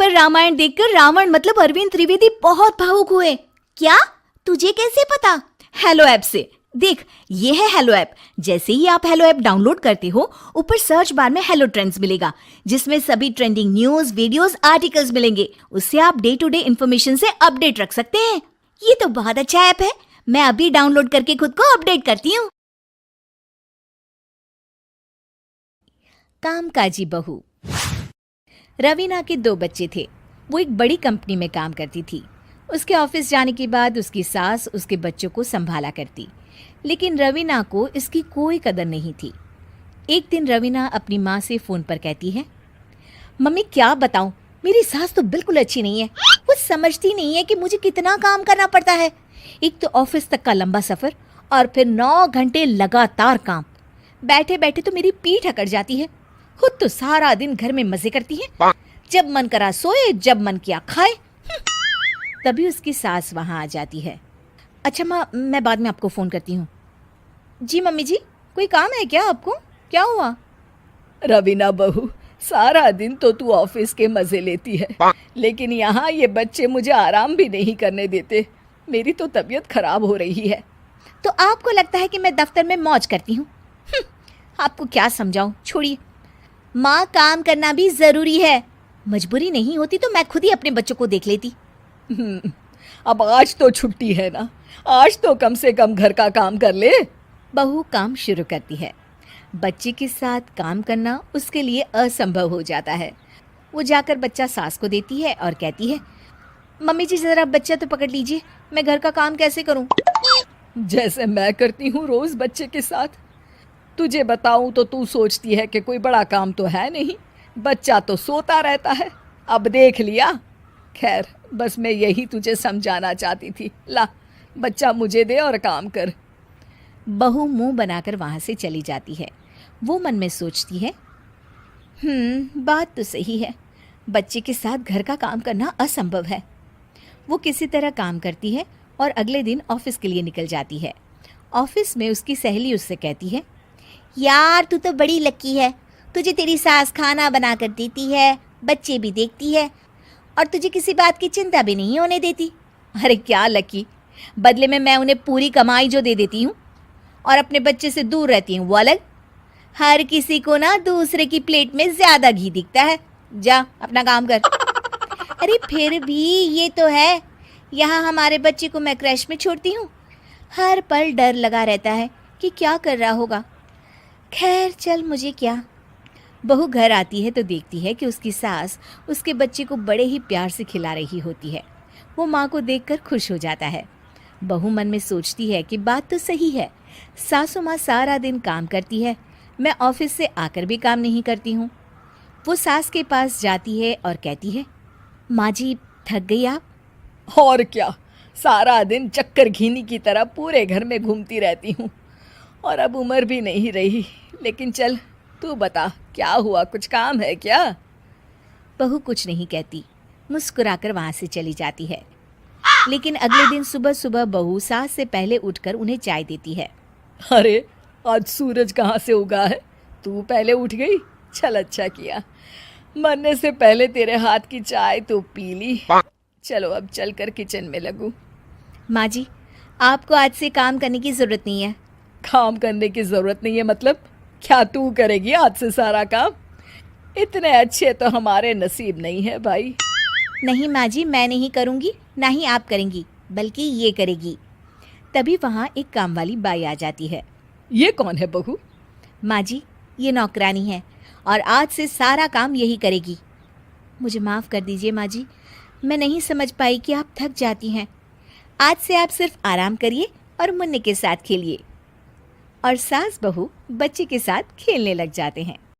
पर रामायण देखकर रावण मतलब अरविंद त्रिवेदी बहुत भावुक हुए। क्या? तुझे कैसे पता? हेलो ऐप से। देख, ये है हेलो ऐप। जैसे ही आप हेलो ऐप डाउनलोड करते हो, ऊपर सर्च बार में हेलो ट्रेंड्स मिलेगा, जिसमें सभी ट्रेंडिंग न्यूज, वीडियोस, आर्टिकल्स मिलेंगे। उससे आप डे टू डे इन्फॉर्मेशन से अपडेट रख सकते हैं। ये तो बहुत अच्छा ऐप है। मैं अभी डाउनलोड करके खुद को अपडेट करती हूँ। कामकाजी बहू। रवीना के 2 बच्चे थे। वो एक बड़ी कंपनी में काम करती थी। उसके ऑफिस जाने के बाद उसकी सास उसके बच्चों को संभाला करती, लेकिन रवीना को इसकी कोई कदर नहीं थी। एक दिन रवीना अपनी माँ से फ़ोन पर कहती है, मम्मी क्या बताऊं, मेरी सास तो बिल्कुल अच्छी नहीं है। वो समझती नहीं है कि मुझे कितना काम करना पड़ता है। एक तो ऑफिस तक का लंबा सफ़र और फिर 9 घंटे लगातार काम। बैठे बैठे तो मेरी पीठ अकड़ जाती है। खुद तो सारा दिन घर में मजे करती है, जब मन करा सोए, जब मन किया खाए। तभी उसकी सास वहाँ आ जाती है। अच्छा माँ, मैं बाद में आपको फ़ोन करती हूँ। जी मम्मी जी, कोई काम है क्या आपको? क्या हुआ? रवीना बहू, सारा दिन तो तू ऑफिस के मजे लेती है, लेकिन यहाँ ये बच्चे मुझे आराम भी नहीं करने देते। मेरी तो तबीयत खराब हो रही है। तो आपको लगता है कि मैं दफ्तर में मौज करती हूँ? आपको क्या समझाऊँ, छोड़िए। माँ, काम करना भी ज़रूरी है। मजबूरी नहीं होती तो मैं खुद ही अपने बच्चों को देख लेती। अब आज तो छुट्टी है ना, आज तो कम से कम घर का काम कर ले। बहू काम शुरू करती है। बच्चे के साथ काम करना उसके लिए असंभव हो जाता है। वो जाकर बच्चा सास को देती है और कहती है, मम्मी जी ज़रा बच्चा तो पकड़ लीजिए, मैं घर का काम कैसे करूं? जैसे मैं करती हूँ रोज बच्चे के साथ। तुझे बताऊं तो तू सोचती है कि कोई बड़ा काम तो है नहीं, बच्चा तो सोता रहता है। अब देख लिया। खैर, बस मैं यही तुझे समझाना चाहती थी। ला, बच्चा मुझे दे और काम कर। बहू मुंह बनाकर वहाँ से चली जाती है। वो मन में सोचती है, बात तो सही है, बच्चे के साथ घर का काम करना असंभव है। वो किसी तरह काम करती है और अगले दिन ऑफिस के लिए निकल जाती है। ऑफिस में उसकी सहेली उससे कहती है, यार तू तो बड़ी लकी है, तुझे तेरी सास खाना बना कर देती है, बच्चे भी देखती है और तुझे किसी बात की चिंता भी नहीं होने देती। अरे क्या लकी, बदले में मैं उन्हें पूरी कमाई जो दे देती हूँ और अपने बच्चे से दूर रहती हूँ वो अलग। हर किसी को ना दूसरे की प्लेट में ज़्यादा घी दिखता है। जा अपना काम कर। अरे फिर भी ये तो है, यहाँ हमारे बच्चे को मैं क्रैश में छोड़ती हूँ, हर पल डर लगा रहता है कि क्या कर रहा होगा। खैर चल, मुझे क्या। बहू घर आती है तो देखती है कि उसकी सास उसके बच्चे को बड़े ही प्यार से खिला रही होती है। वो माँ को देखकर खुश हो जाता है। बहू मन में सोचती है कि बात तो सही है, सासू माँ सारा दिन काम करती है, मैं ऑफिस से आकर भी काम नहीं करती हूँ। वो सास के पास जाती है और कहती है, माँ जी थक गई आप? और क्या, सारा दिन चक्कर घीनी की तरह पूरे घर में घूमती रहती हूँ और अब उम्र भी नहीं रही। लेकिन चल, तू बता क्या हुआ, कुछ काम है क्या? बहू कुछ नहीं कहती, मुस्कुराकर वहाँ से चली जाती है। लेकिन अगले दिन सुबह सुबह बहू सास से पहले उठकर उन्हें चाय देती है। अरे, आज सूरज कहाँ से उगा है? तू पहले उठ गई? चल, अच्छा किया, मरने से पहले तेरे हाथ की चाय तो पी ली। चलो अब चलकर किचन में लगूं। माँ जी, आपको आज से काम करने की ज़रूरत नहीं है। काम करने की ज़रूरत नहीं है मतलब? क्या तू करेगी आज से सारा काम? इतने अच्छे तो हमारे नसीब नहीं है भाई। नहीं माँ जी, मैं नहीं करूँगी, ना ही आप करेंगी, बल्कि ये करेगी। तभी वहाँ एक काम वाली बाई आ जाती है। ये कौन है बहू? माँ जी, ये नौकरानी है और आज से सारा काम यही करेगी। मुझे माफ़ कर दीजिए माँ जी, मैं नहीं समझ पाई कि आप थक जाती हैं। आज से आप सिर्फ आराम करिए और मुन्ने के साथ खेलिए। और सास बहू बच्चे के साथ खेलने लग जाते हैं।